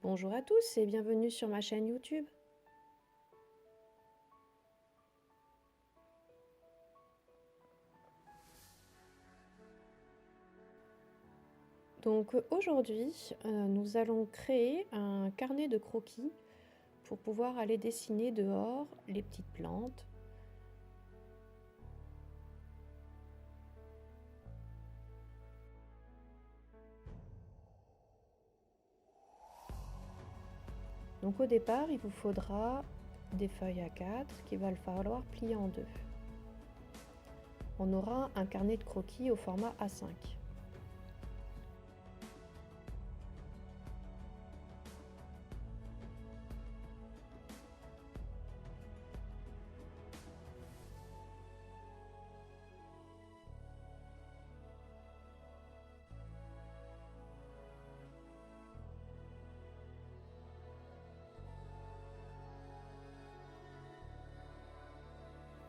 Bonjour à tous et bienvenue sur ma chaîne YouTube. Donc aujourd'hui, nous allons créer un carnet de croquis pour pouvoir aller dessiner dehors les petites plantes. Donc au départ, il vous faudra des feuilles A4 qu'il va falloir plier en deux. On aura un carnet de croquis au format A5.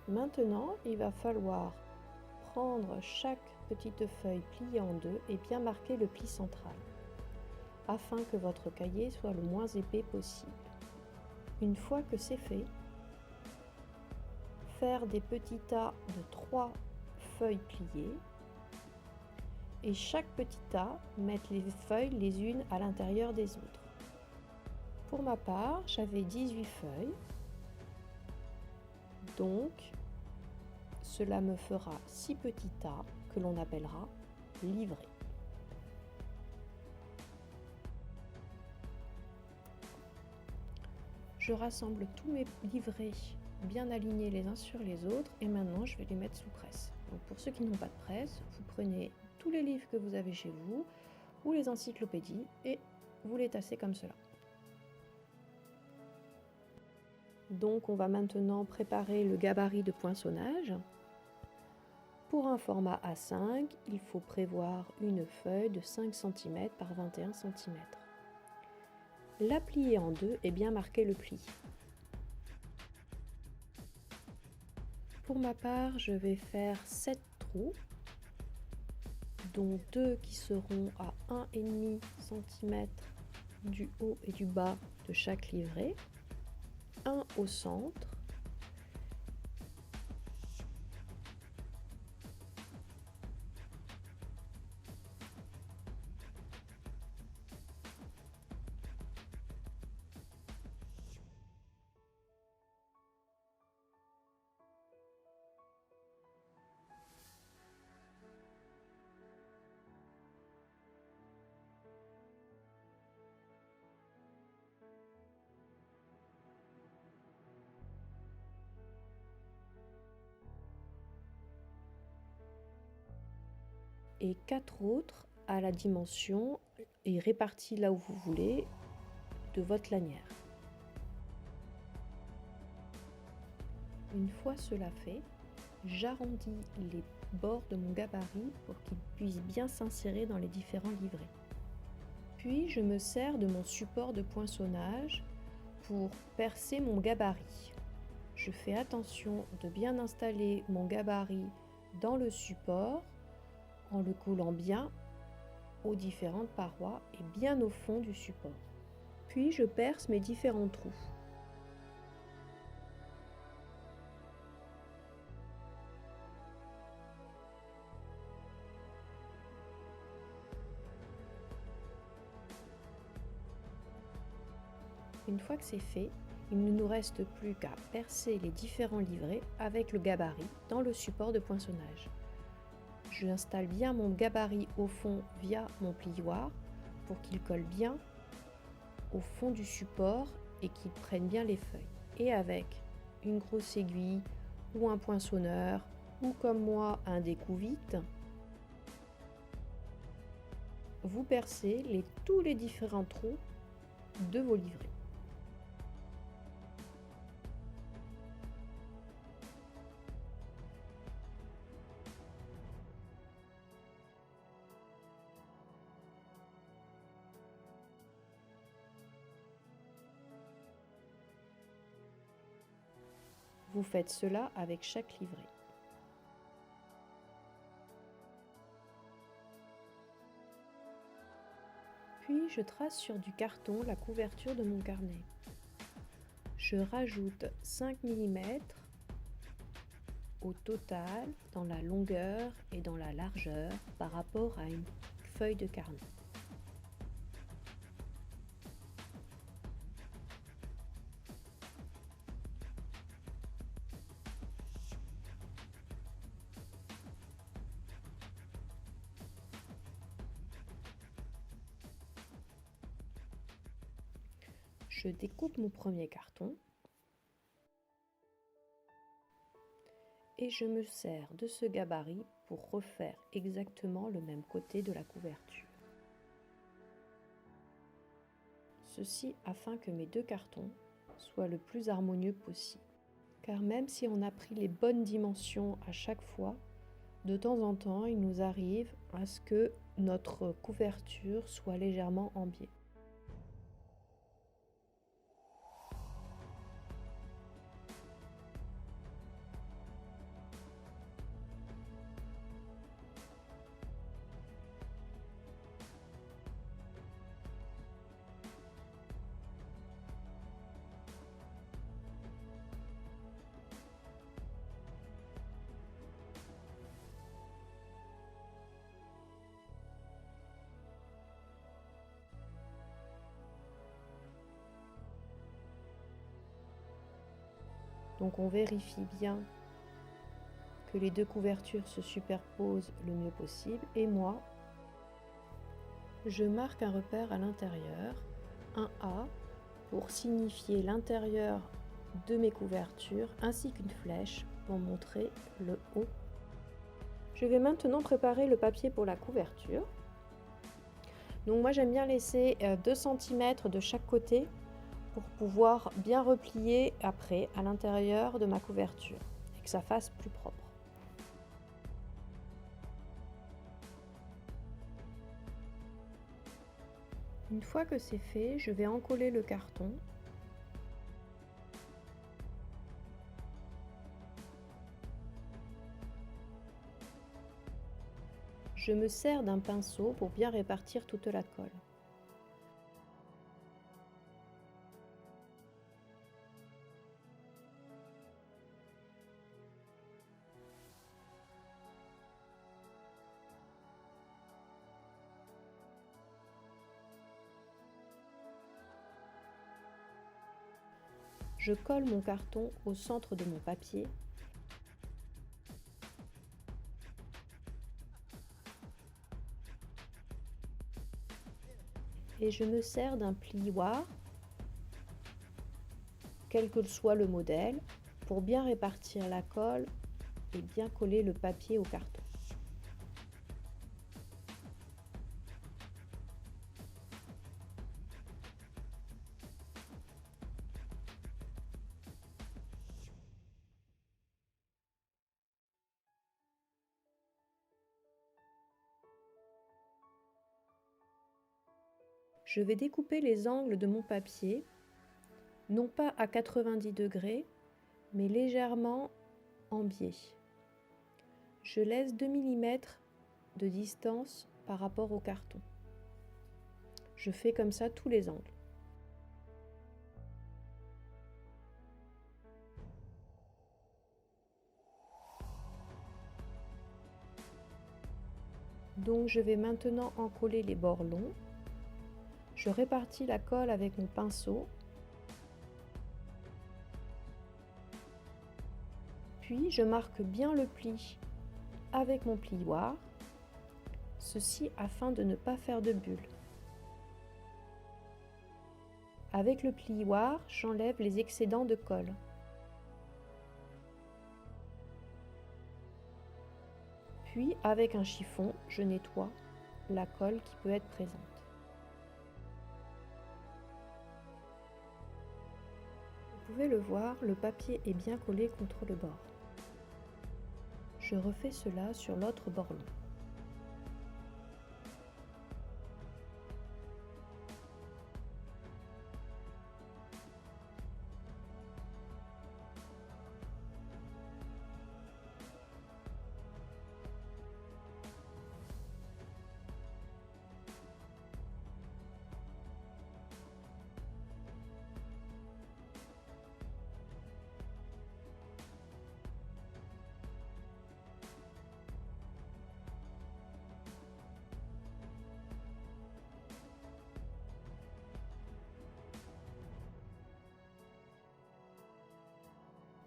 Maintenant, il va falloir prendre chaque petite feuille pliée en deux et bien marquer le pli central, afin que votre cahier soit le moins épais possible. Une fois que c'est fait, faire des petits tas de 3 feuilles pliées et chaque petit tas, mettre les feuilles les unes à l'intérieur des autres. Pour ma part, j'avais 18 feuilles, donc cela me fera 6 petits tas que l'on appellera livrets. Je rassemble tous mes livrets bien alignés les uns sur les autres et maintenant je vais les mettre sous presse. Donc pour ceux qui n'ont pas de presse, vous prenez tous les livres que vous avez chez vous ou les encyclopédies et vous les tassez comme cela. Donc on va maintenant préparer le gabarit de poinçonnage. Pour un format A5, il faut prévoir une feuille de 5 cm par 21 cm. La plier en deux et bien marquer le pli. Pour ma part, je vais faire 7 trous, dont 2 qui seront à 1,5 cm du haut et du bas de chaque livret, un au centre, et 4 autres à la dimension et répartis là où vous voulez de votre lanière. Une fois cela fait, j'arrondis les bords de mon gabarit pour qu'ils puissent bien s'insérer dans les différents livrets. Puis je me sers de mon support de poinçonnage pour percer mon gabarit. Je fais attention de bien installer mon gabarit dans le support en le collant bien aux différentes parois et bien au fond du support. Puis je perce mes différents trous. Une fois que c'est fait, il ne nous reste plus qu'à percer les différents livrets avec le gabarit dans le support de poinçonnage. J'installe bien mon gabarit au fond via mon plioir pour qu'il colle bien au fond du support et qu'il prenne bien les feuilles. Et avec une grosse aiguille ou un poinçonneur ou comme moi un découvite, vous percez tous les différents trous de vos livrets. Vous faites cela avec chaque livret. Puis je trace sur du carton la couverture de mon carnet. Je rajoute 5 mm au total dans la longueur et dans la largeur par rapport à une feuille de carnet. Je découpe mon premier carton et je me sers de ce gabarit pour refaire exactement le même côté de la couverture. Ceci afin que mes deux cartons soient le plus harmonieux possible. Car même si on a pris les bonnes dimensions à chaque fois, de temps en temps, il nous arrive à ce que notre couverture soit légèrement en biais. Donc on vérifie bien que les deux couvertures se superposent le mieux possible. Et moi, je marque un repère à l'intérieur, un A, pour signifier l'intérieur de mes couvertures, ainsi qu'une flèche pour montrer le haut. Je vais maintenant préparer le papier pour la couverture. Donc moi j'aime bien laisser 2 cm de chaque côté pour pouvoir bien replier après à l'intérieur de ma couverture et que ça fasse plus propre. Une fois que c'est fait, je vais encoller le carton. Je me sers d'un pinceau pour bien répartir toute la colle. Je colle mon carton au centre de mon papier. Et je me sers d'un plioir, quel que soit le modèle, pour bien répartir la colle et bien coller le papier au carton. Je vais découper les angles de mon papier, non pas à 90 degrés, mais légèrement en biais. Je laisse 2 mm de distance par rapport au carton. Je fais comme ça tous les angles. Donc je vais maintenant encoller les bords longs. Je répartis la colle avec mon pinceau. Puis je marque bien le pli avec mon plioir, ceci afin de ne pas faire de bulles. Avec le plioir, j'enlève les excédents de colle. Puis avec un chiffon, je nettoie la colle qui peut être présente. Vous pouvez le voir, le papier est bien collé contre le bord. Je refais cela sur l'autre bord long.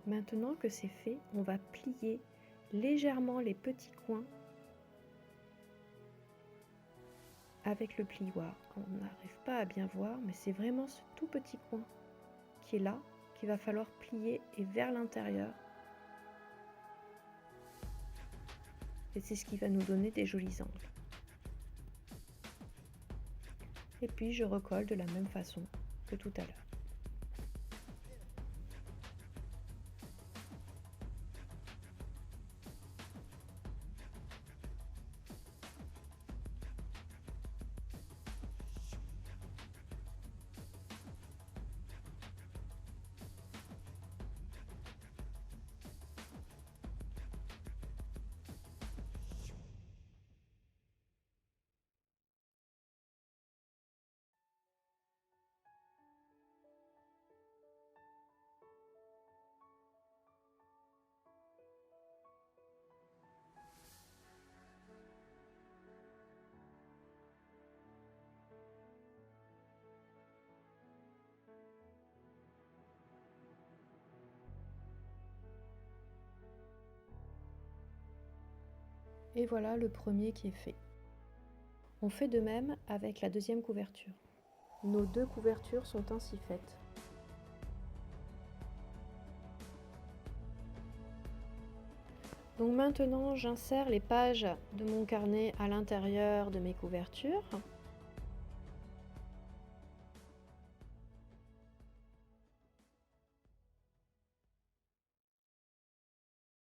Maintenant que c'est fait, on va plier légèrement les petits coins avec le plioir. On n'arrive pas à bien voir, mais c'est vraiment ce tout petit coin qui est là, qu'il va falloir plier et vers l'intérieur. Et c'est ce qui va nous donner des jolis angles. Et puis je recolle de la même façon que tout à l'heure. Et voilà le premier qui est fait. On fait de même avec la deuxième couverture. Nos deux couvertures sont ainsi faites. Donc maintenant, j'insère les pages de mon carnet à l'intérieur de mes couvertures.